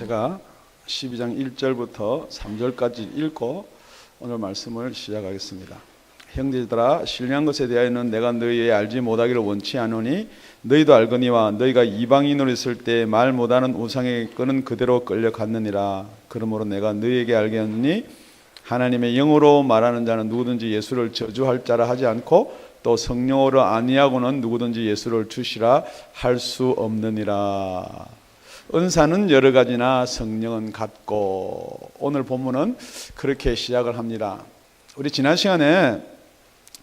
제가 12장 1절부터 3절까지 읽고 오늘 말씀을 시작하겠습니다. 형제들아, 신령한 것에 대하여는 내가 너희에 알지 못하기를 원치 않으니 너희도 알거니와 너희가 이방인으로 있을 때 말 못하는 우상에게 끄는 그대로 끌려갔느니라. 그러므로 내가 너희에게 알게 하노니 하나님의 영으로 말하는 자는 누구든지 예수를 저주할 자라 하지 않고 또 성령으로 아니하고는 누구든지 예수를 주시라 할 수 없느니라. 은사는 여러 가지나 성령은 같고, 오늘 본문은 그렇게 시작을 합니다. 우리 지난 시간에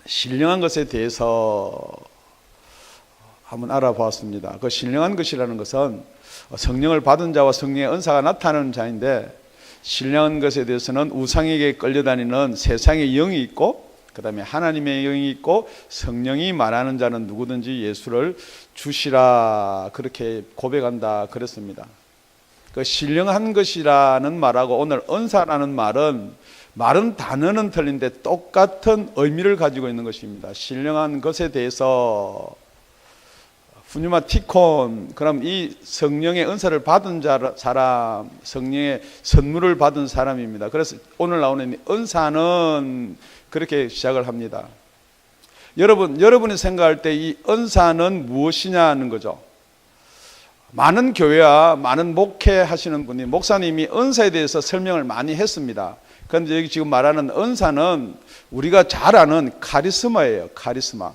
신령한 것에 대해서 한번 알아보았습니다. 그 신령한 것이라는 것은 성령을 받은 자와 성령의 은사가 나타나는 자인데, 신령한 것에 대해서는 우상에게 끌려다니는 세상의 영이 있고, 그 다음에 하나님의 영이 있고, 성령이 말하는 자는 누구든지 예수를 주시라 그렇게 고백한다 그랬습니다. 그 신령한 것이라는 말하고 오늘 은사라는 말은 단어는 틀린데 똑같은 의미를 가지고 있는 것입니다. 신령한 것에 대해서 푸뉴마티콘, 그럼 이 성령의 은사를 받은 사람, 성령의 선물을 받은 사람입니다. 그래서 오늘 나오는 은사는 그렇게 시작을 합니다. 여러분이 생각할 때 이 은사는 무엇이냐 하는 거죠. 많은 교회와 많은 목회하시는 분이, 목사님이 은사에 대해서 설명을 많이 했습니다. 그런데 여기 지금 말하는 은사는 우리가 잘 아는 카리스마예요. 카리스마.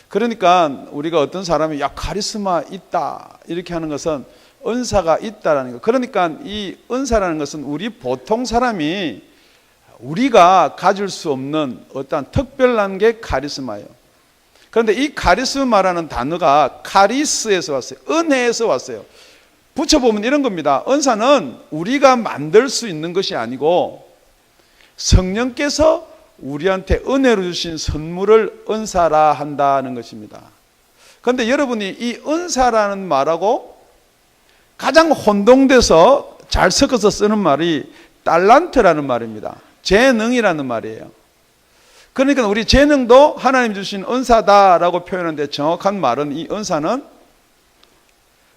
그러니까 우리가 어떤 사람이 야 카리스마 있다 이렇게 하는 것은 은사가 있다라는 거. 그러니까 이 은사라는 것은 우리 보통 사람이 우리가 가질 수 없는 어떤 특별한 게 카리스마예요. 그런데 이 카리스마라는 단어가 카리스에서 왔어요. 은혜에서 왔어요. 붙여보면 이런 겁니다. 은사는 우리가 만들 수 있는 것이 아니고 성령께서 우리한테 은혜로 주신 선물을 은사라 한다는 것입니다. 그런데 여러분이 이 은사라는 말하고 가장 혼동돼서 잘 섞어서 쓰는 말이 달란트라는 말입니다. 재능이라는 말이에요. 그러니까 우리 재능도 하나님 주신 은사다라고 표현하는데, 정확한 말은 이 은사는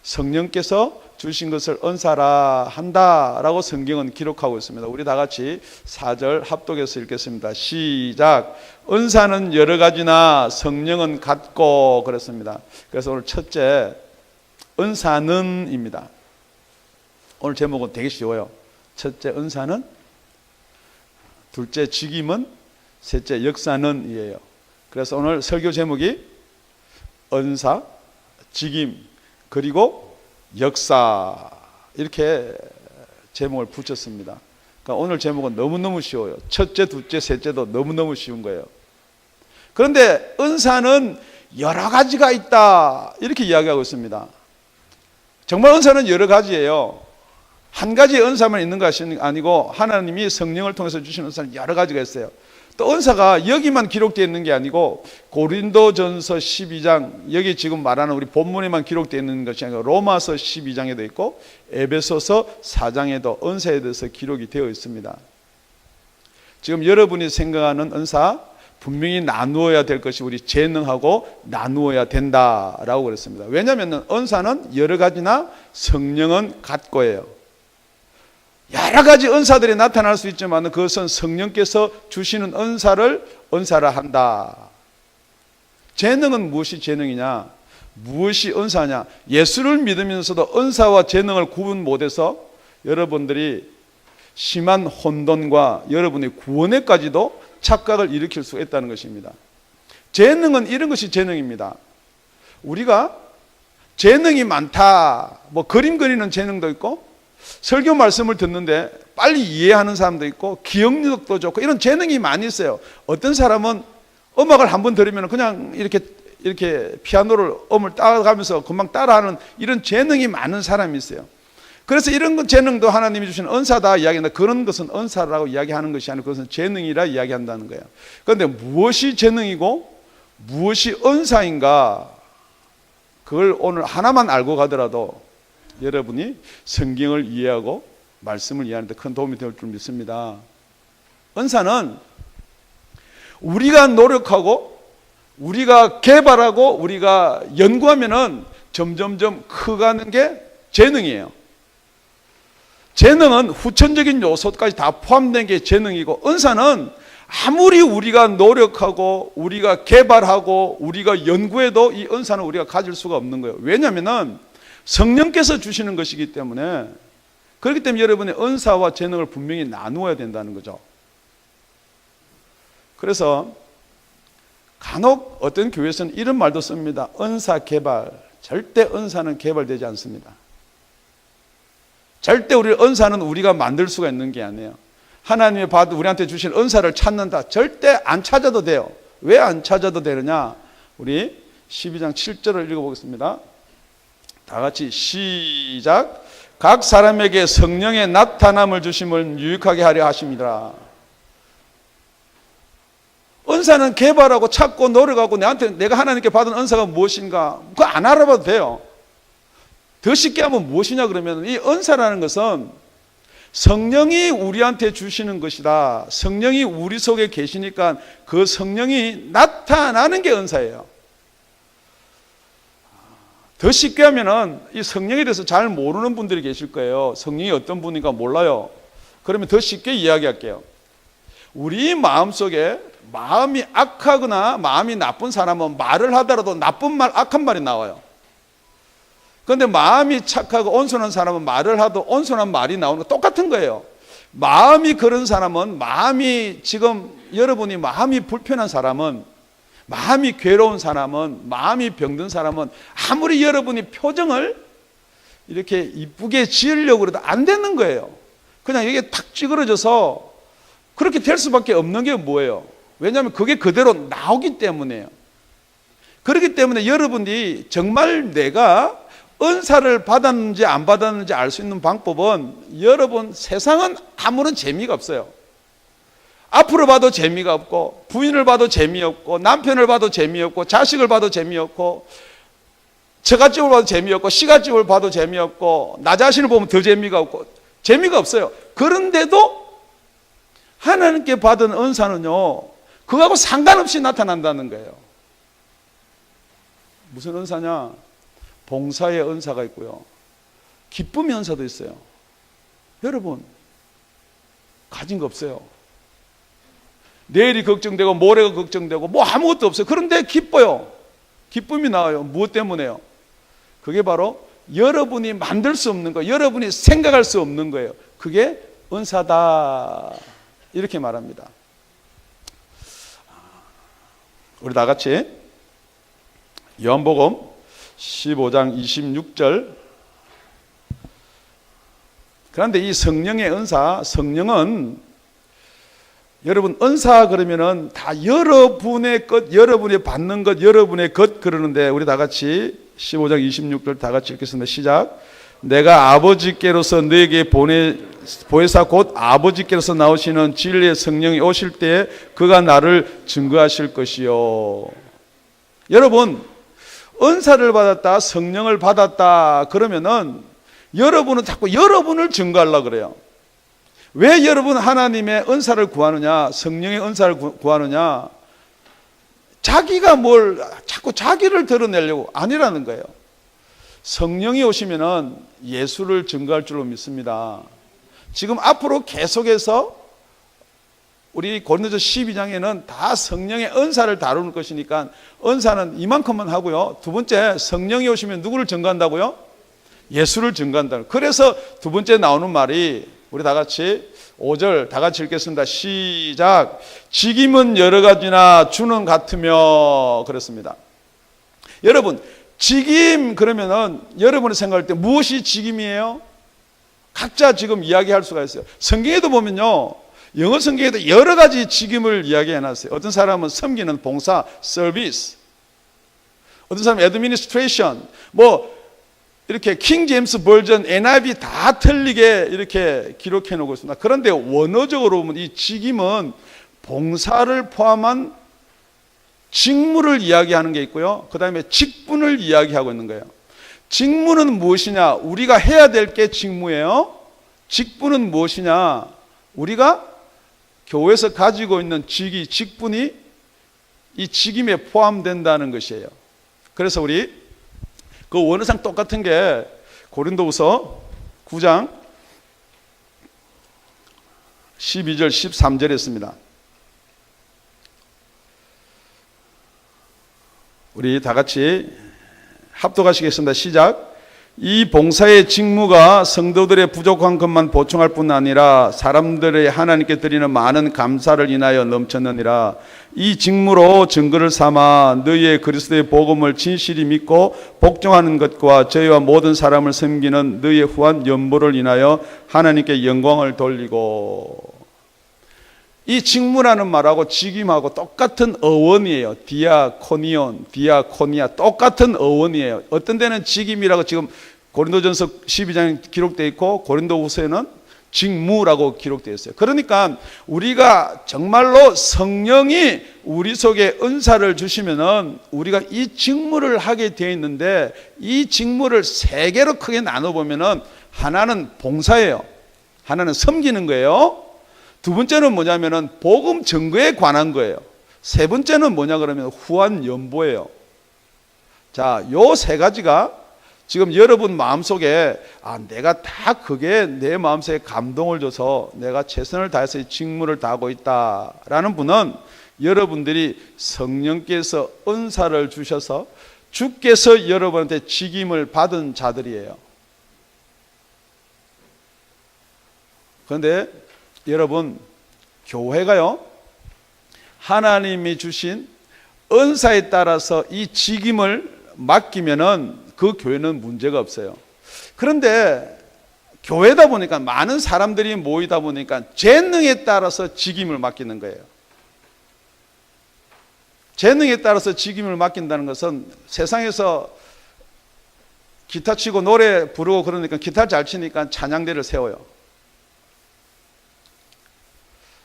성령께서 주신 것을 은사라 한다라고 성경은 기록하고 있습니다. 우리 다 같이 4절 합독해서 읽겠습니다. 시작. 은사는 여러 가지나 성령은 같고 그랬습니다. 그래서 오늘 첫째 은사는입니다. 오늘 제목은 되게 쉬워요. 첫째 은사는, 둘째 직임은, 셋째 역사는이에요. 그래서 오늘 설교 제목이 은사, 직임, 그리고 역사, 이렇게 제목을 붙였습니다. 그러니까 오늘 제목은 너무너무 쉬워요. 첫째, 둘째, 셋째도 너무너무 쉬운 거예요. 그런데 은사는 여러 가지가 있다 이렇게 이야기하고 있습니다. 정말 은사는 여러 가지예요. 한 가지 은사만 있는 것이 아니고 하나님이 성령을 통해서 주신 은사는 여러 가지가 있어요. 또 은사가 여기만 기록되어 있는 게 아니고 고린도전서 12장, 여기 지금 말하는 우리 본문에만 기록되어 있는 것이 아니고 로마서 12장에도 있고 에베소서 4장에도 은사에 대해서 기록이 되어 있습니다. 지금 여러분이 생각하는 은사 분명히 나누어야 될 것이 우리 재능하고 나누어야 된다라고 그랬습니다. 왜냐하면 은사는 여러 가지나 성령은 같고예요. 여러 가지 은사들이 나타날 수 있지만 그것은 성령께서 주시는 은사를 은사라 한다. 재능은 무엇이 재능이냐? 무엇이 은사냐? 예수를 믿으면서도 은사와 재능을 구분 못해서 여러분들이 심한 혼돈과 여러분의 구원에까지도 착각을 일으킬 수 있다는 것입니다. 재능은 이런 것이 재능입니다. 우리가 재능이 많다, 뭐 그림 그리는 재능도 있고, 설교 말씀을 듣는데 빨리 이해하는 사람도 있고, 기억력도 좋고, 이런 재능이 많이 있어요. 어떤 사람은 음악을 한번 들으면 그냥 이렇게 피아노를 음을 따라가면서 금방 따라하는 이런 재능이 많은 사람이 있어요. 그래서 이런 재능도 하나님이 주신 은사다 이야기한다. 그런 것은 은사라고 이야기하는 것이 아니고 그것은 재능이라 이야기한다는 거예요. 그런데 무엇이 재능이고 무엇이 은사인가, 그걸 오늘 하나만 알고 가더라도 여러분이 성경을 이해하고 말씀을 이해하는 데 큰 도움이 될 줄 믿습니다. 은사는 우리가 노력하고 우리가 개발하고 우리가 연구하면은 점점점 커가는 게 재능이에요. 재능은 후천적인 요소까지 다 포함된 게 재능이고, 은사는 아무리 우리가 노력하고 우리가 개발하고 우리가 연구해도 이 은사는 우리가 가질 수가 없는 거예요. 왜냐하면 성령께서 주시는 것이기 때문에. 그렇기 때문에 여러분의 은사와 재능을 분명히 나누어야 된다는 거죠. 그래서 간혹 어떤 교회에서는 이런 말도 씁니다. 은사 개발. 절대 은사는 개발되지 않습니다. 절대 은사는 우리가 만들 수가 있는 게 아니에요. 하나님의 우리한테 주신 은사를 찾는다. 절대 안 찾아도 돼요. 왜 안 찾아도 되느냐? 우리 12장 7절을 읽어보겠습니다. 다 같이 시작. 각 사람에게 성령의 나타남을 주심을 유익하게 하려 하십니다. 은사는 개발하고 찾고 노력하고 내가 하나님께 받은 은사가 무엇인가 그거 안 알아봐도 돼요. 더 쉽게 하면 무엇이냐 그러면 이 은사라는 것은 성령이 우리한테 주시는 것이다. 성령이 우리 속에 계시니까 그 성령이 나타나는 게 은사예요. 더 쉽게 하면은 이 성령에 대해서 잘 모르는 분들이 계실 거예요. 성령이 어떤 분인가 몰라요. 그러면 더 쉽게 이야기할게요. 우리 마음속에 마음이 악하거나 마음이 나쁜 사람은 말을 하더라도 나쁜 말, 악한 말이 나와요. 그런데 마음이 착하고 온순한 사람은 말을 하도 온순한 말이 나오는 거 똑같은 거예요. 마음이 그런 사람은 여러분이 마음이 불편한 사람은, 마음이 괴로운 사람은, 마음이 병든 사람은 아무리 여러분이 표정을 이렇게 이쁘게 지으려고 해도 안 되는 거예요. 그냥 이게 탁 찌그러져서 그렇게 될 수밖에 없는 게 뭐예요? 왜냐하면 그게 그대로 나오기 때문이에요. 그렇기 때문에 여러분이 정말 내가 은사를 받았는지 안 받았는지 알 수 있는 방법은, 여러분 세상은 아무런 재미가 없어요. 앞으로 봐도 재미가 없고, 부인을 봐도 재미없고, 남편을 봐도 재미없고, 자식을 봐도 재미없고, 처갓집을 봐도 재미없고, 시갓집을 봐도 재미없고, 나 자신을 보면 더 재미가 없고, 재미가 없어요. 그런데도 하나님께 받은 은사는요, 그거하고 상관없이 나타난다는 거예요. 무슨 은사냐? 봉사의 은사가 있고요, 기쁨의 은사도 있어요. 여러분 가진 거 없어요. 내일이 걱정되고 모레가 걱정되고 뭐 아무것도 없어요. 그런데 기뻐요. 기쁨이 나와요. 무엇 때문에요? 그게 바로 여러분이 만들 수 없는 거, 여러분이 생각할 수 없는 거예요. 그게 은사다, 이렇게 말합니다. 우리 다 같이 요한복음 15장 26절. 그런데 이 성령의 은사, 성령은 여러분 은사 그러면은 다 여러분의 것, 여러분이 받는 것, 여러분의 것 그러는데, 우리 다 같이 15장 26절 다 같이 읽겠습니다. 시작. 내가 아버지께로서 너에게 보혜사 곧 아버지께로서 나오시는 진리의 성령이 오실 때에 그가 나를 증거하실 것이요. 여러분 은사를 받았다, 성령을 받았다 그러면은 여러분은 자꾸 여러분을 증거하려고 그래요. 왜 여러분 하나님의 은사를 구하느냐, 성령의 은사를 구하느냐? 자기가 자꾸 자기를 드러내려고 아니라는 거예요. 성령이 오시면은 예수를 증거할 줄로 믿습니다. 지금 앞으로 계속해서 우리 고린도서 12장에는 다 성령의 은사를 다루는 것이니까 은사는 이만큼만 하고요. 두 번째, 성령이 오시면 누구를 증거한다고요? 예수를 증거한다. 그래서 두 번째 나오는 말이, 우리 다 같이 5절 다 같이 읽겠습니다. 시작. 직임은 여러 가지나 주는 같으며, 그렇습니다. 여러분 직임 그러면은 여러분이 생각할 때 무엇이 직임이에요? 각자 지금 이야기할 수가 있어요. 성경에도 보면요, 영어 성경에도 여러 가지 직임을 이야기해놨어요. 어떤 사람은 섬기는 봉사, 서비스, 어떤 사람은 애드미니스트레이션, 이렇게 킹 제임스 버전, NIV 다 틀리게 이렇게 기록해 놓고 있습니다. 그런데 원어적으로 보면 이 직임은 봉사를 포함한 직무를 이야기하는 게 있고요, 그 다음에 직분을 이야기하고 있는 거예요. 직무는 무엇이냐? 우리가 해야 될 게 직무예요. 직분은 무엇이냐? 우리가 교회에서 가지고 있는 직분이 이 직임에 포함된다는 것이에요. 그래서 우리 그 원어상 똑같은 게 고린도후서 9장 12절 13절에 있습니다. 우리 다 같이 합독하시겠습니다. 시작. 이 봉사의 직무가 성도들의 부족한 것만 보충할 뿐 아니라 사람들의 하나님께 드리는 많은 감사를 인하여 넘쳤느니라. 이 직무로 증거를 삼아 너희의 그리스도의 복음을 진실히 믿고 복종하는 것과 저희와 모든 사람을 섬기는 너희의 후한 연보를 인하여 하나님께 영광을 돌리고. 이 직무라는 말하고 직임하고 똑같은 어원이에요. 디아코니온, 디아코니아 똑같은 어원이에요. 어떤 데는 직임이라고 지금 고린도전서 12장에 기록되어 있고 고린도후서에는 직무라고 기록되어 있어요. 그러니까 우리가 정말로 성령이 우리 속에 은사를 주시면은 우리가 이 직무를 하게 되어 있는데, 이 직무를 세 개로 크게 나눠보면은 하나는 봉사예요. 하나는 섬기는 거예요. 두 번째는 뭐냐면은 복음 증거에 관한 거예요. 세 번째는 뭐냐 그러면 후한 연보예요. 자, 요 세 가지가 지금 여러분 마음속에 내가 다 그게 내 마음속에 감동을 줘서 내가 최선을 다해서 이 직무를 다하고 있다라는 분은 여러분들이 성령께서 은사를 주셔서 주께서 여러분한테 직임을 받은 자들이에요. 그런데 여러분, 교회가요, 하나님이 주신 은사에 따라서 이 직임을 맡기면은 그 교회는 문제가 없어요. 그런데 교회다 보니까 많은 사람들이 모이다 보니까 재능에 따라서 직임을 맡기는 거예요. 재능에 따라서 직임을 맡긴다는 것은 세상에서 기타 치고 노래 부르고 그러니까 기타 잘 치니까 찬양대를 세워요.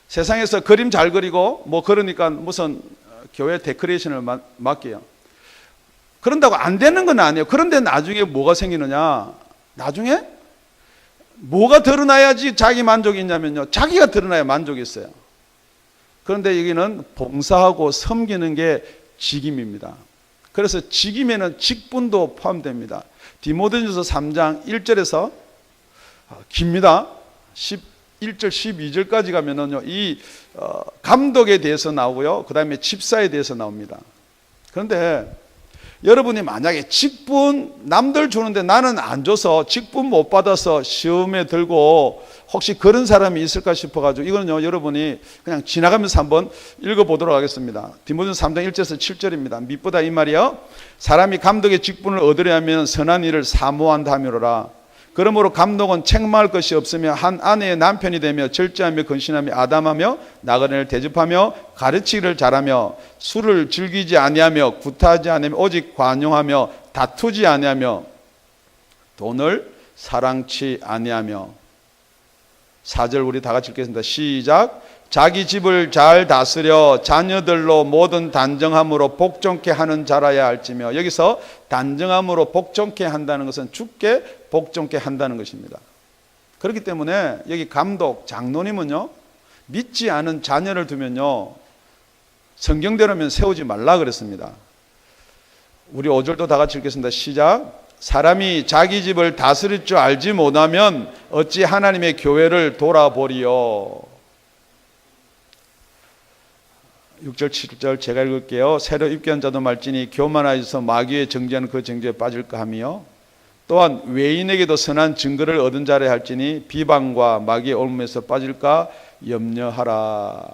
세상에서 그림 잘 그리고 뭐 그러니까 무슨 교회 데코레이션을 맡겨요. 그런다고 안 되는 건 아니에요. 그런데 나중에 뭐가 생기느냐? 나중에 뭐가 드러나야지 자기 만족이 있냐면요, 자기가 드러나야 만족이 있어요. 그런데 여기는 봉사하고 섬기는 게 직임입니다. 그래서 직임에는 직분도 포함됩니다. 디모데전서 3장 1절에서 깁니다. 1절 12절까지 가면은요, 이 감독에 대해서 나오고요, 그 다음에 집사에 대해서 나옵니다. 그런데 여러분이 만약에 직분 남들 주는데 나는 안 줘서 직분 못 받아서 시험에 들고 혹시 그런 사람이 있을까 싶어가지고 이거는요, 여러분이 그냥 지나가면서 한번 읽어보도록 하겠습니다. 디모데전서 3장 1절에서 7절입니다. 밉보다 이 말이요, 사람이 감독의 직분을 얻으려면 선한 일을 사모한다 하미로라. 그러므로 감독은 책망할 것이 없으며 한 아내의 남편이 되며 절제하며 근신하며 아담하며 나그네를 대접하며 가르치기를 잘하며 술을 즐기지 아니하며 구타하지 아니하며 오직 관용하며 다투지 아니하며 돈을 사랑치 아니하며. 4절 우리 다 같이 읽겠습니다. 시작. 자기 집을 잘 다스려 자녀들로 모든 단정함으로 복종케 하는 자라야 할지며. 여기서 단정함으로 복종케 한다는 것은 주께 복종케 한다는 것입니다. 그렇기 때문에 여기 감독, 장로님은요, 믿지 않은 자녀를 두면요, 성경대로면 세우지 말라 그랬습니다. 우리 5절도 다 같이 읽겠습니다. 시작. 사람이 자기 집을 다스릴 줄 알지 못하면 어찌 하나님의 교회를 돌아보리요. 6절 7절 제가 읽을게요. 새로 입교한 자도 말지니 교만하여서 마귀의 정죄하는 그 정죄에 빠질까 하며, 또한 외인에게도 선한 증거를 얻은 자라 할지니 비방과 마귀의 올무에서 빠질까 염려하라.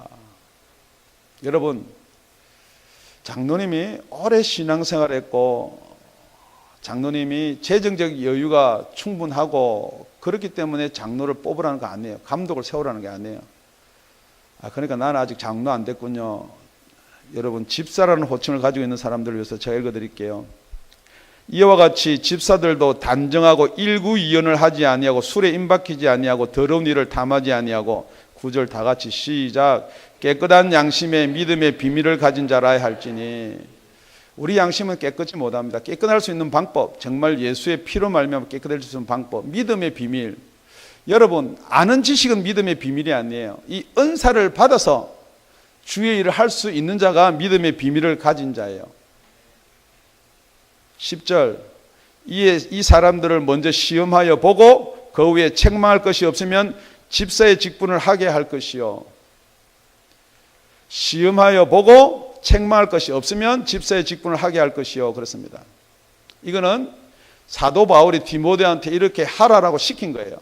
여러분, 장로님이 오래 신앙생활을 했고 장로님이 재정적 여유가 충분하고 그렇기 때문에 장로를 뽑으라는 거 아니에요. 감독을 세우라는 게 아니에요. 그러니까 나는 아직 장로 안 됐군요. 여러분, 집사라는 호칭을 가지고 있는 사람들을 위해서 제가 읽어드릴게요. 이와 같이 집사들도 단정하고 일구이연을 하지 아니하고 술에 임박히지 아니하고 더러운 일을 탐하지 아니하고. 9절 다 같이 시작. 깨끗한 양심에 믿음의 비밀을 가진 자라야 할지니. 우리 양심은 깨끗이 못합니다. 깨끗할 수 있는 방법, 정말 예수의 피로 말미암아 깨끗할 수 있는 방법, 믿음의 비밀. 여러분, 아는 지식은 믿음의 비밀이 아니에요. 이 은사를 받아서 주의 일을 할 수 있는 자가 믿음의 비밀을 가진 자예요. 10절. 이 사람들을 먼저 시험하여 보고 그 후에 책망할 것이 없으면 집사의 직분을 하게 할 것이요 시험하여 보고 책망할 것이 없으면 집사의 직분을 하게 할 것이요 그렇습니다. 이거는 사도 바울이 디모데한테 이렇게 하라라고 시킨 거예요.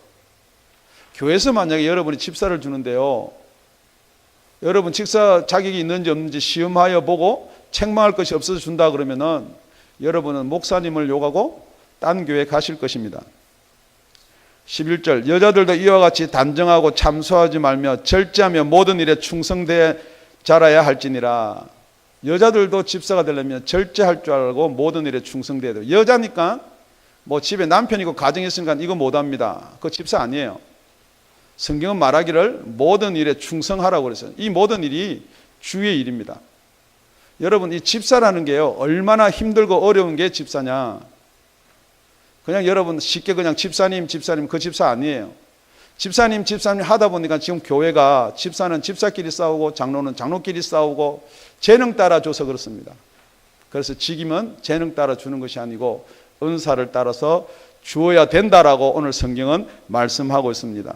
교회에서 만약에 여러분이 집사를 주는데요, 여러분 집사 자격이 있는지 없는지 시험하여 보고 책망할 것이 없어서 준다 그러면은 여러분은 목사님을 욕하고 딴 교회 가실 것입니다. 11절 여자들도 이와 같이 단정하고 참소하지 말며 절제하며 모든 일에 충성되어 자라야 할지니라. 여자들도 집사가 되려면 절제할 줄 알고 모든 일에 충성돼야 돼요. 여자니까 뭐 집에 남편이고 가정이 있으니까 이거 못합니다. 그거 집사 아니에요. 성경은 말하기를 모든 일에 충성하라고 그랬어요. 이 모든 일이 주의 일입니다. 여러분 이 집사라는 게요 얼마나 힘들고 어려운 게 집사냐. 그냥 여러분 쉽게 그냥 집사님 그 집사 아니에요. 집사님 하다 보니까 지금 교회가 집사는 집사끼리 싸우고 장로는 장로끼리 싸우고 재능 따라 줘서 그렇습니다. 그래서 직임은 재능 따라 주는 것이 아니고 은사를 따라서 주어야 된다라고 오늘 성경은 말씀하고 있습니다.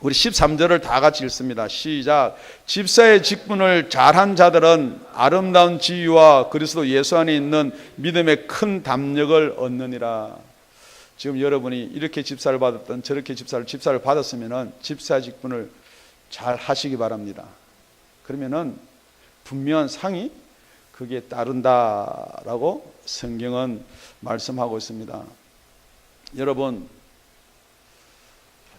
우리 13절을 다 같이 읽습니다. 시작. 집사의 직분을 잘한 자들은 아름다운 지위와 그리스도 예수 안에 있는 믿음의 큰 담력을 얻느니라. 지금 여러분이 이렇게 집사를 받았던 저렇게 집사를 받았으면은 집사 직분을 잘 하시기 바랍니다. 그러면은 분명한 상이 그게 따른다라고 성경은 말씀하고 있습니다. 여러분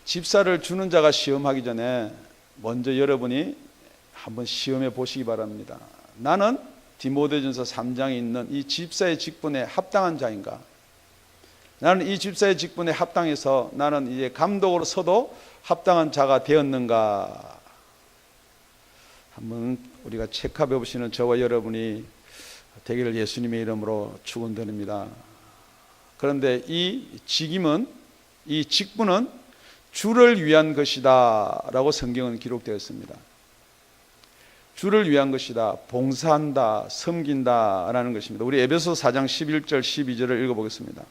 집사를 주는 자가 시험하기 전에 먼저 여러분이 한번 시험해 보시기 바랍니다. 나는 디모데전서 3장에 있는 이 집사의 직분에 합당한 자인가? 나는 이 집사의 직분에 합당해서 나는 이제 감독으로서도 합당한 자가 되었는가? 한번 우리가 체크해 보시는 저와 여러분이 되기를 예수님의 이름으로 축원드립니다. 그런데 이 직임은 이 직분은 주를 위한 것이다 라고 성경은 기록되어 있습니다. 주를 위한 것이다, 봉사한다, 섬긴다 라는 것입니다. 우리 에베소 4장 11절 12절을 읽어보겠습니다.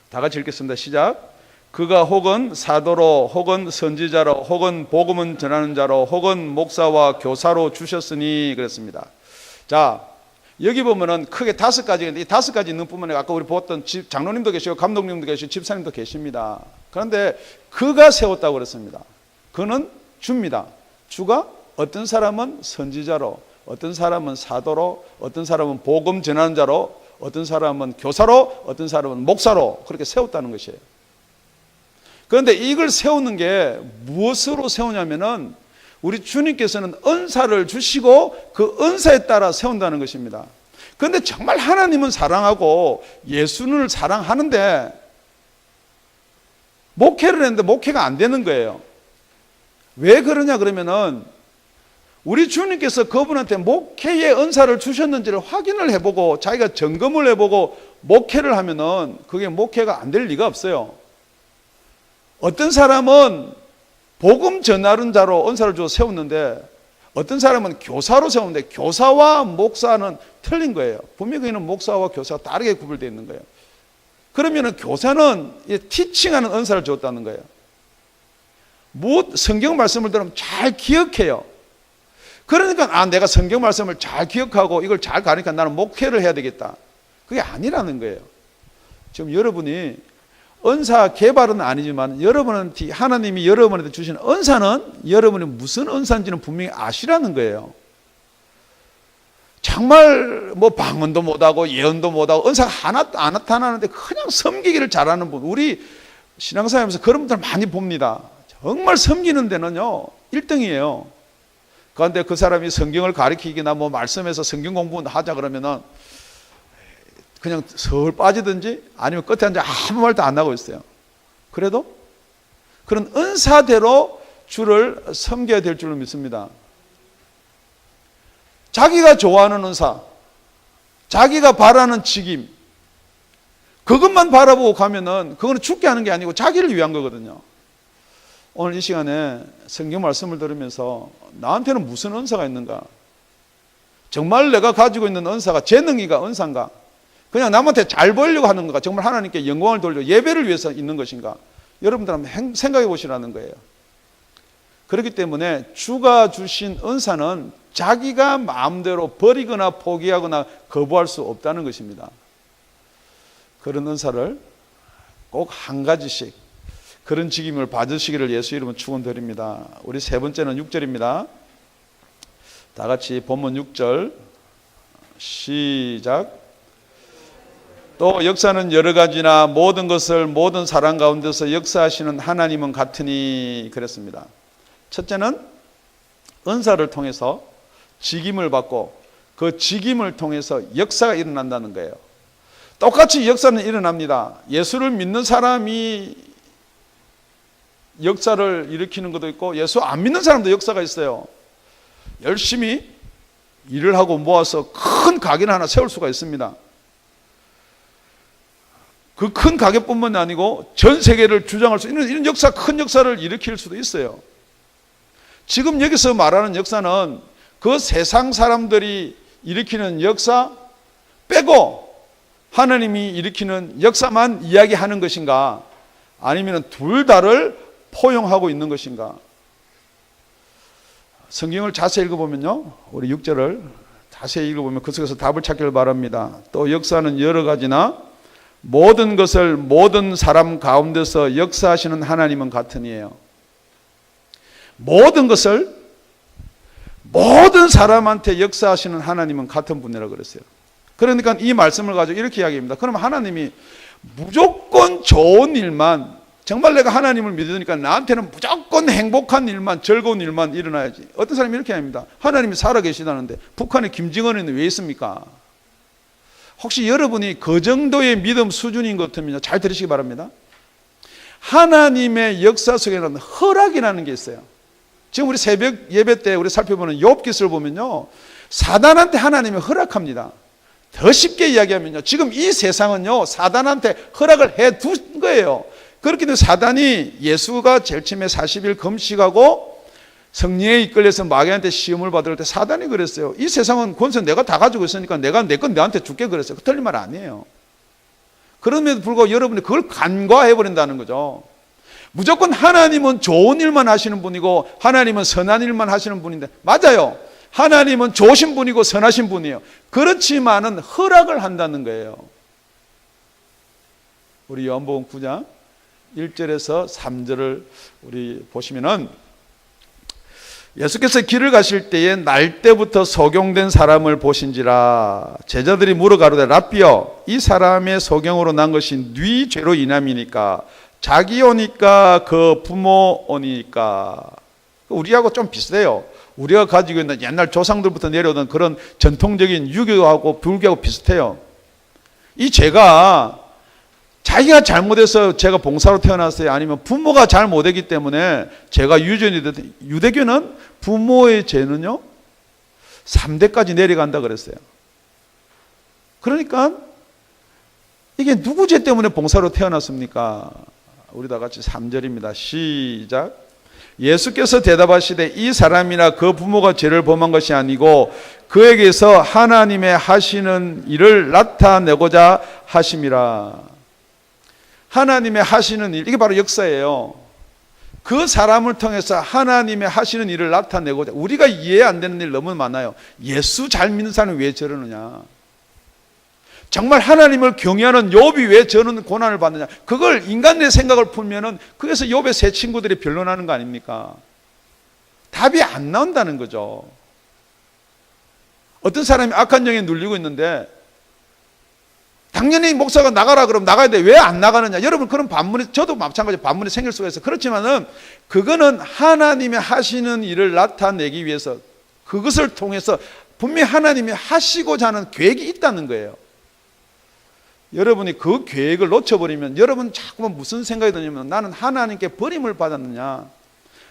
다 같이 읽겠습니다. 시작. 그가 혹은 사도로 혹은 선지자로 혹은 복음을 전하는 자로 혹은 목사와 교사로 주셨으니 그랬습니다. 자, 여기 보면은 크게 5가지가 있는데 이 5가지 있는 뿐만 아니라 아까 우리 보았던 장로님도 계시고 감독님도 계시고 집사님도 계십니다. 그런데 그가 세웠다고 그랬습니다. 그는 주입니다. 주가 어떤 사람은 선지자로, 어떤 사람은 사도로, 어떤 사람은 복음 전하는 자로, 어떤 사람은 교사로, 어떤 사람은 목사로 그렇게 세웠다는 것이에요. 그런데 이걸 세우는 게 무엇으로 세우냐면은 우리 주님께서는 은사를 주시고 그 은사에 따라 세운다는 것입니다. 그런데 정말 하나님은 사랑하고 예수를 사랑하는데 목회를 했는데 목회가 안 되는 거예요. 왜 그러냐 그러면은 우리 주님께서 그분한테 목회의 은사를 주셨는지를 확인을 해보고 자기가 점검을 해보고 목회를 하면은 그게 목회가 안 될 리가 없어요. 어떤 사람은 복음 전하는 자로 은사를 주어 세웠는데 어떤 사람은 교사로 세웠는데 교사와 목사는 틀린 거예요. 분명히 그는 목사와 교사가 다르게 구별되어 있는 거예요. 그러면 교사는 티칭하는 은사를 주었다는 거예요. 성경 말씀을 들으면 잘 기억해요. 그러니까 내가 성경 말씀을 잘 기억하고 이걸 잘 가르치니까 나는 목회를 해야 되겠다. 그게 아니라는 거예요. 지금 여러분이 은사 개발은 아니지만 여러분한테 하나님이 여러분한테 주신 은사는 여러분이 무슨 은사인지는 분명히 아시라는 거예요. 정말 뭐 방언도 못하고 예언도 못하고 은사가 하나 안 나타나는데 그냥 섬기기를 잘하는 분, 우리 신앙생활하면서 그런 분들 많이 봅니다. 정말 섬기는 데는요 1등이에요. 그런데 그 사람이 성경을 가르치기나 뭐 말씀에서 성경 공부하자 그러면은 그냥 서울 빠지든지 아니면 끝에 앉아 아무 말도 안 하고 있어요. 그래도 그런 은사대로 주를 섬겨야 될 줄로 믿습니다. 자기가 좋아하는 은사, 자기가 바라는 직임, 그것만 바라보고 가면은 그거는 죽게 하는 게 아니고 자기를 위한 거거든요. 오늘 이 시간에 성경 말씀을 들으면서 나한테는 무슨 은사가 있는가? 정말 내가 가지고 있는 은사가 재능이가 은사인가? 그냥 남한테 잘 보이려고 하는 건가? 정말 하나님께 영광을 돌려 예배를 위해서 있는 것인가? 여러분들 한번 생각해 보시라는 거예요. 그렇기 때문에 주가 주신 은사는 자기가 마음대로 버리거나 포기하거나 거부할 수 없다는 것입니다. 그런 은사를 꼭 한 가지씩 그런 직임을 받으시기를 예수 이름으로 축원드립니다. 우리 세 번째는 6절입니다. 다 같이 본문 6절 시작. 또 역사는 여러 가지나 모든 것을 모든 사람 가운데서 역사하시는 하나님은 같으니 그랬습니다. 첫째는 은사를 통해서 직임을 받고 그 직임을 통해서 역사가 일어난다는 거예요. 똑같이 역사는 일어납니다. 예수를 믿는 사람이 역사를 일으키는 것도 있고 예수 안 믿는 사람도 역사가 있어요. 열심히 일을 하고 모아서 큰 가게를 하나 세울 수가 있습니다. 그 큰 가게뿐만 아니고 전 세계를 주장할 수 있는 이런 역사, 큰 역사를 일으킬 수도 있어요. 지금 여기서 말하는 역사는 그 세상 사람들이 일으키는 역사 빼고 하나님이 일으키는 역사만 이야기하는 것인가, 아니면 둘 다를 포용하고 있는 것인가. 성경을 자세히 읽어보면요, 우리 6절을 자세히 읽어보면 그 속에서 답을 찾기를 바랍니다. 또 역사는 여러 가지나 모든 것을 모든 사람 가운데서 역사하시는 하나님은 같으니에요. 모든 것을 모든 사람한테 역사하시는 하나님은 같은 분이라고 그랬어요. 그러니까 이 말씀을 가지고 이렇게 이야기합니다. 그럼 하나님이 무조건 좋은 일만, 정말 내가 하나님을 믿으니까 나한테는 무조건 행복한 일만, 즐거운 일만 일어나야지. 어떤 사람이 이렇게 합니다. 하나님이 살아계시다는데 북한에 김정은은 왜 있습니까? 혹시 여러분이 그 정도의 믿음 수준인 것 같으면 잘 들으시기 바랍니다. 하나님의 역사 속에는 허락이라는 게 있어요. 지금 우리 새벽 예배 때 우리 살펴보는 욥기서를 보면요, 사단한테 하나님이 허락합니다. 더 쉽게 이야기하면요, 지금 이 세상은요 사단한테 허락을 해둔 거예요. 그렇기 때문에 사단이 예수가 제일 처음에 40일 금식하고 성령에 이끌려서 마귀한테 시험을 받을 때 사단이 그랬어요. 이 세상은 권세 내가 다 가지고 있으니까 내가 내 건 내한테 줄게 그랬어요. 그 틀린 말 아니에요. 그럼에도 불구하고 여러분이 그걸 간과해버린다는 거죠. 무조건 하나님은 좋은 일만 하시는 분이고 하나님은 선한 일만 하시는 분인데, 맞아요. 하나님은 좋으신 분이고 선하신 분이에요. 그렇지만은 허락을 한다는 거예요. 우리 요한복음 9장 1절에서 3절을 우리 보시면은, 예수께서 길을 가실 때에 날 때부터 소경된 사람을 보신지라. 제자들이 물어 가로되 랍비여, 이 사람의 소경으로 난 것이 네 죄로 인함이니까 자기 오니까 그 부모 오니까. 우리하고 좀 비슷해요. 우리가 가지고 있는 옛날 조상들부터 내려오던 그런 전통적인 유교하고 불교하고 비슷해요. 이 죄가 자기가 잘못해서 제가 봉사로 태어났어요, 아니면 부모가 잘못했기 때문에 제가 유전이 됐든, 유대교는 부모의 죄는요 3대까지 내려간다 그랬어요. 그러니까 이게 누구 죄 때문에 봉사로 태어났습니까? 우리 다 같이 3절입니다. 시작. 예수께서 대답하시되 이 사람이나 그 부모가 죄를 범한 것이 아니고 그에게서 하나님의 하시는 일을 나타내고자 하심이라. 하나님의 하시는 일, 이게 바로 역사예요. 그 사람을 통해서 하나님의 하시는 일을 나타내고자. 우리가 이해 안 되는 일 너무 많아요. 예수 잘 믿는 사람이 왜 저러느냐, 정말 하나님을 경외하는 욥이 왜 저런 고난을 받느냐, 그걸 인간의 생각을 풀면은 그래서 욥의 세 친구들이 변론하는 거 아닙니까? 답이 안 나온다는 거죠. 어떤 사람이 악한 영에 눌리고 있는데 당연히 목사가 나가라 그러면 나가야 돼. 왜 안 나가느냐? 여러분, 그런 반문이, 저도 마찬가지 반문이 생길 수가 있어요. 그렇지만은 그거는 하나님의 하시는 일을 나타내기 위해서, 그것을 통해서 분명히 하나님이 하시고자 하는 계획이 있다는 거예요. 여러분이 그 계획을 놓쳐버리면 여러분 자꾸만 무슨 생각이 드냐면, 나는 하나님께 버림을 받았느냐,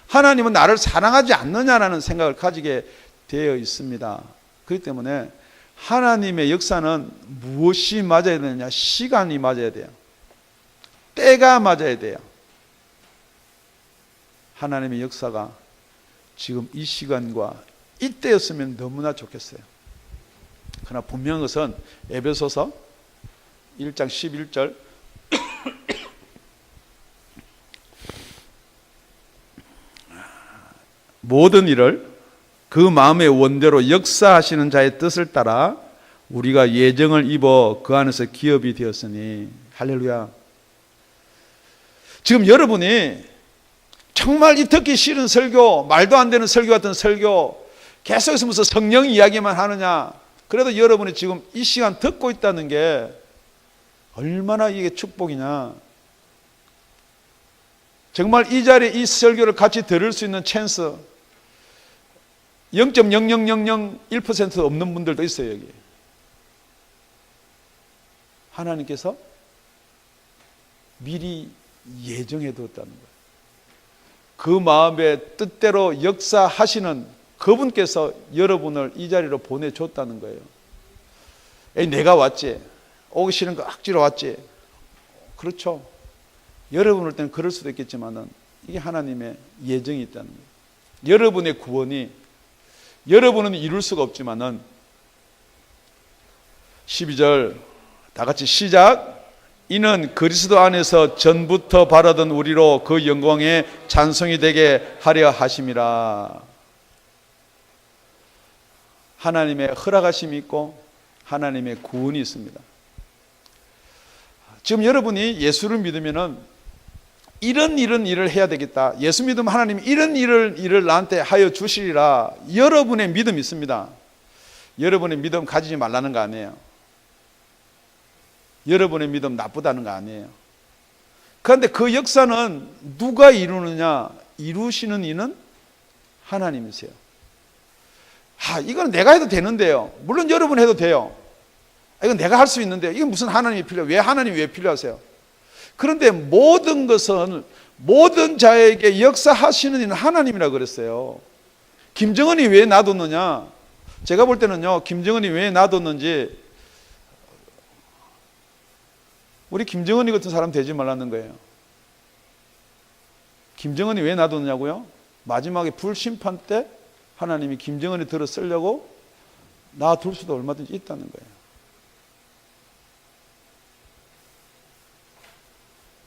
하나님은 나를 사랑하지 않느냐라는 생각을 가지게 되어 있습니다. 그렇기 때문에 하나님의 역사는 무엇이 맞아야 되느냐? 시간이 맞아야 돼요. 때가 맞아야 돼요. 하나님의 역사가 지금 이 시간과 이때였으면 너무나 좋겠어요. 그러나 분명한 것은 에베소서 1장 11절 모든 일을 그 마음의 원대로 역사하시는 자의 뜻을 따라 우리가 예정을 입어 그 안에서 기업이 되었으니. 할렐루야. 지금 여러분이 정말 이 듣기 싫은 설교, 말도 안 되는 설교 같은 설교 계속해서 무슨 성령 이야기만 하느냐, 그래도 여러분이 지금 이 시간 듣고 있다는 게 얼마나 이게 축복이냐. 정말 이 자리에 이 설교를 같이 들을 수 있는 찬스 0.00001% 없는 분들도 있어요. 여기 하나님께서 미리 예정해 두었다는 거예요. 그 마음의 뜻대로 역사하시는 그분께서 여러분을 이 자리로 보내줬다는 거예요. 에이, 내가 왔지, 오기 싫은 거 억지로 왔지. 그렇죠. 여러분 올 때는 그럴 수도 있겠지만은 이게 하나님의 예정이 있다는 거예요. 여러분의 구원이 여러분은 이룰 수가 없지만은 12절 다 같이 시작. 이는 그리스도 안에서 전부터 바라던 우리로 그 영광의 찬송이 되게 하려 하심이라. 하나님의 허락하심이 있고 하나님의 구원이 있습니다. 지금 여러분이 예수를 믿으면은 이런 일을 해야 되겠다. 예수 믿으면 하나님이 이런 일을 나한테 하여 주시리라. 여러분의 믿음이 있습니다. 여러분의 믿음 가지지 말라는 거 아니에요. 여러분의 믿음 나쁘다는 거 아니에요. 그런데 그 역사는 누가 이루느냐? 이루시는 이는 하나님이세요. 이건 내가 해도 되는데요. 물론 여러분 해도 돼요. 이건 내가 할 수 있는데 이게 무슨 하나님이 필요해요? 왜 하나님이 왜 필요하세요? 그런데 모든 것은 모든 자에게 역사하시는 이는 하나님이라 그랬어요. 김정은이 왜 놔뒀느냐? 제가 볼 때는요, 김정은이 왜 놔뒀는지 우리 김정은이 같은 사람 되지 말라는 거예요. 김정은이 왜 놔뒀냐고요? 마지막에 불심판 때 하나님이 김정은이 들어 쓰려고 놔둘 수도 얼마든지 있다는 거예요.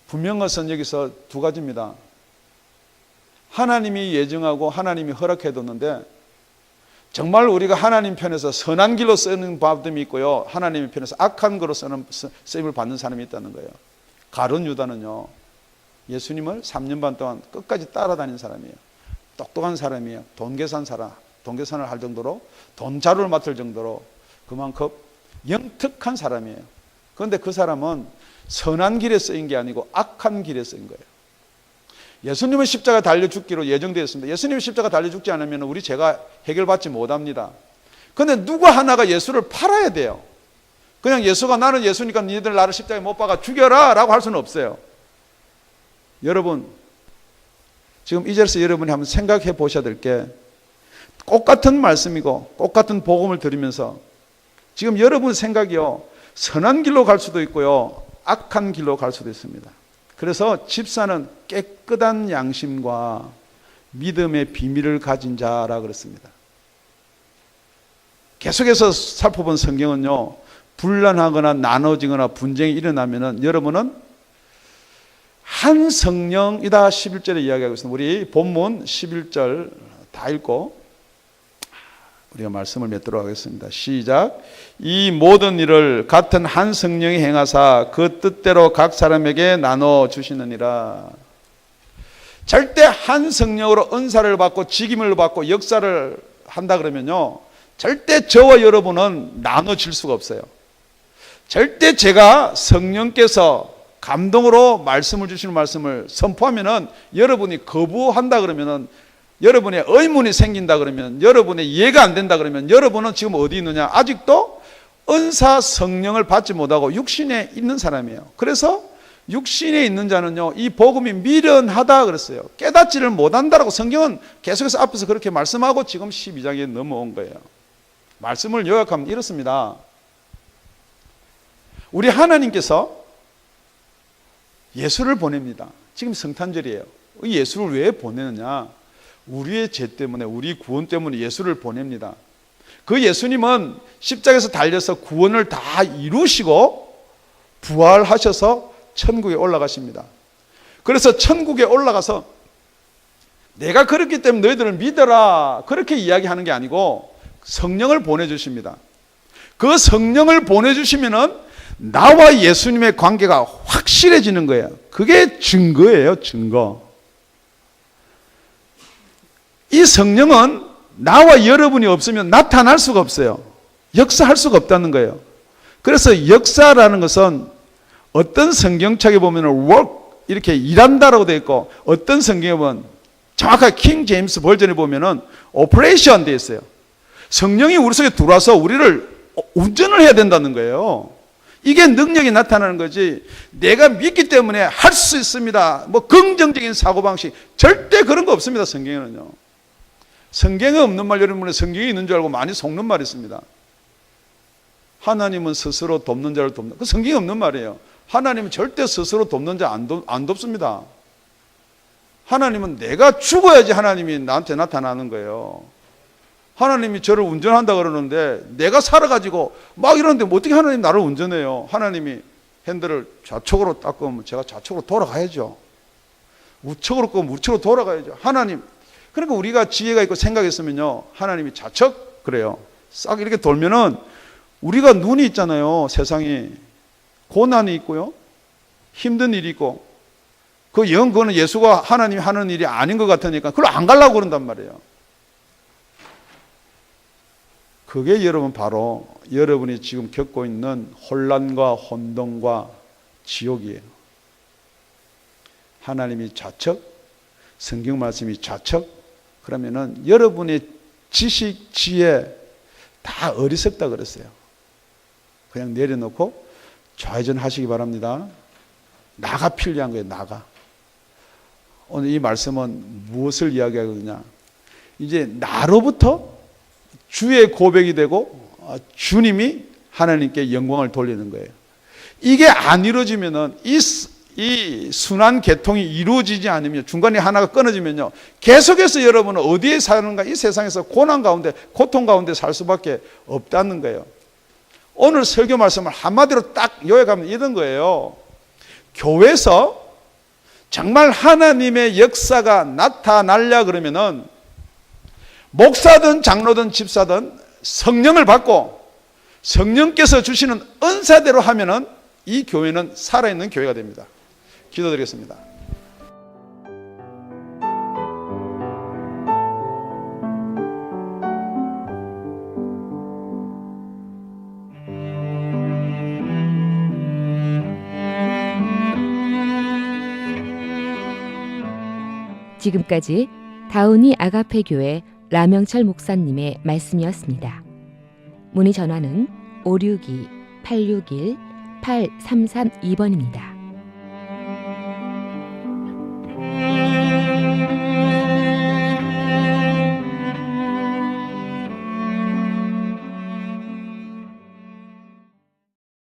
분명한 것은 여기서 두 가지입니다. 하나님이 예정하고 하나님이 허락해뒀는데 정말 우리가 하나님 편에서 선한 길로 쓰는 바람이 있고요, 하나님 편에서 악한 거로 쓰임을 받는 사람이 있다는 거예요. 가룟 유다는요, 예수님을 3년 반 동안 끝까지 따라다닌 사람이에요. 똑똑한 사람이에요. 돈 계산을 할 정도로, 돈 자루를 맡을 정도로 그만큼 영특한 사람이에요. 그런데 그 사람은 선한 길에 쓰인 게 아니고 악한 길에 쓰인 거예요. 예수님은 십자가 달려 죽기로 예정되어 있습니다. 예수님이 십자가 달려 죽지 않으면 우리 죄가 해결받지 못합니다. 그런데 누구 하나가 예수를 팔아야 돼요. 그냥 예수가 나는 예수니까 니들 나를 십자가에 못 박아 죽여라 라고 할 수는 없어요. 여러분, 지금 이 자리에서 여러분이 한번 생각해 보셔야 될 게, 똑같은 말씀이고 똑같은 복음을 들으면서 지금 여러분 생각이요, 선한 길로 갈 수도 있고요, 악한 길로 갈 수도 있습니다. 그래서 집사는 깨끗한 양심과 믿음의 비밀을 가진 자라 그랬습니다. 계속해서 살펴본 성경은요, 분란하거나 나눠지거나 분쟁이 일어나면은 여러분은 한 성령이다 11절에 이야기하고 있습니다. 우리 본문 11절 다 읽고 우리가 말씀을 맺도록 하겠습니다. 시작. 이 모든 일을 같은 한 성령이 행하사 그 뜻대로 각 사람에게 나눠 주시느니라. 절대 한 성령으로 은사를 받고 직임을 받고 역사를 한다 그러면요, 절대 저와 여러분은 나눠질 수가 없어요. 절대 제가 성령께서 감동으로 말씀을 주시는 말씀을 선포하면은 여러분이 거부한다 그러면은, 여러분의 의문이 생긴다 그러면, 여러분의 이해가 안 된다 그러면 여러분은 지금 어디 있느냐? 아직도 은사 성령을 받지 못하고 육신에 있는 사람이에요. 그래서 육신에 있는 자는요, 이 복음이 미련하다 그랬어요. 깨닫지를 못한다라고 성경은 계속해서 앞에서 그렇게 말씀하고 지금 12장에 넘어온 거예요. 말씀을 요약하면 이렇습니다. 우리 하나님께서 예수를 보냅니다. 지금 성탄절이에요. 예수를 왜 보내느냐? 우리의 죄 때문에, 우리 구원 때문에 예수를 보냅니다. 그 예수님은 십자가에서 달려서 구원을 다 이루시고 부활하셔서 천국에 올라가십니다. 그래서 천국에 올라가서 내가 그렇기 때문에 너희들을 믿어라 그렇게 이야기하는 게 아니고 성령을 보내주십니다. 그 성령을 보내주시면은 나와 예수님의 관계가 확실해지는 거예요. 그게 증거예요, 증거. 이 성령은 나와 여러분이 없으면 나타날 수가 없어요. 역사할 수가 없다는 거예요. 그래서 역사라는 것은 어떤 성경책에 보면 work 이렇게 일한다라고 되어 있고 어떤 성경에 보면 정확하게 킹 제임스 버전에 보면은 오퍼레이션 되어 있어요. 성령이 우리 속에 들어와서 우리를 운전을 해야 된다는 거예요. 이게 능력이 나타나는 거지. 내가 믿기 때문에 할 수 있습니다. 뭐 긍정적인 사고방식 절대 그런 거 없습니다. 성경에는요. 성경에 없는 말 여러분은 성경에 있는 줄 알고 많이 속는 말이 있습니다. 하나님은 스스로 돕는 자를 돕는다. 그 성경에 없는 말이에요. 하나님은 절대 스스로 돕는 자 안 돕습니다. 하나님은 내가 죽어야지 하나님이 나한테 나타나는 거예요. 하나님이 저를 운전한다 그러는데 내가 살아가지고 막 이러는데 어떻게 하나님 나를 운전해요? 하나님이 핸들을 좌측으로 딱 끄면 제가 좌측으로 돌아가야죠. 우측으로 끄면 우측으로 돌아가야죠. 하나님. 그러니까 우리가 지혜가 있고 생각이 있으면요. 하나님이 좌측 그래요. 싹 이렇게 돌면은 우리가 눈이 있잖아요. 세상이 고난이 있고요. 힘든 일이 있고 그거는 예수가 하나님이 하는 일이 아닌 것 같으니까 그걸 안 가려고 그런단 말이에요. 그게 여러분 바로 여러분이 지금 겪고 있는 혼란과 혼동과 지옥이에요. 하나님이 좌측, 성경 말씀이 좌측, 그러면은 여러분의 지식, 지혜 다 어리석다 그랬어요. 그냥 내려놓고 좌회전 하시기 바랍니다. 나가 필요한 거예요, 나가. 오늘 이 말씀은 무엇을 이야기하거든요? 이제 나로부터 주의 고백이 되고 주님이 하나님께 영광을 돌리는 거예요. 이게 안 이루어지면은 이 순환 개통이 이루어지지 않으면 중간에 하나가 끊어지면요. 계속해서 여러분은 어디에 사는가? 이 세상에서 고난 가운데 고통 가운데 살 수밖에 없다는 거예요. 오늘 설교 말씀을 한마디로 딱 요약하면 이런 거예요. 교회에서 정말 하나님의 역사가 나타나려 그러면은 목사든 장로든 집사든 성령을 받고 성령께서 주시는 은사대로 하면은 이 교회는 살아있는 교회가 됩니다. 기도드리겠습니다. 지금까지 다운이 아가페 교회 라명철 목사님의 말씀이었습니다. 문의 전화는 562-861-8332번입니다.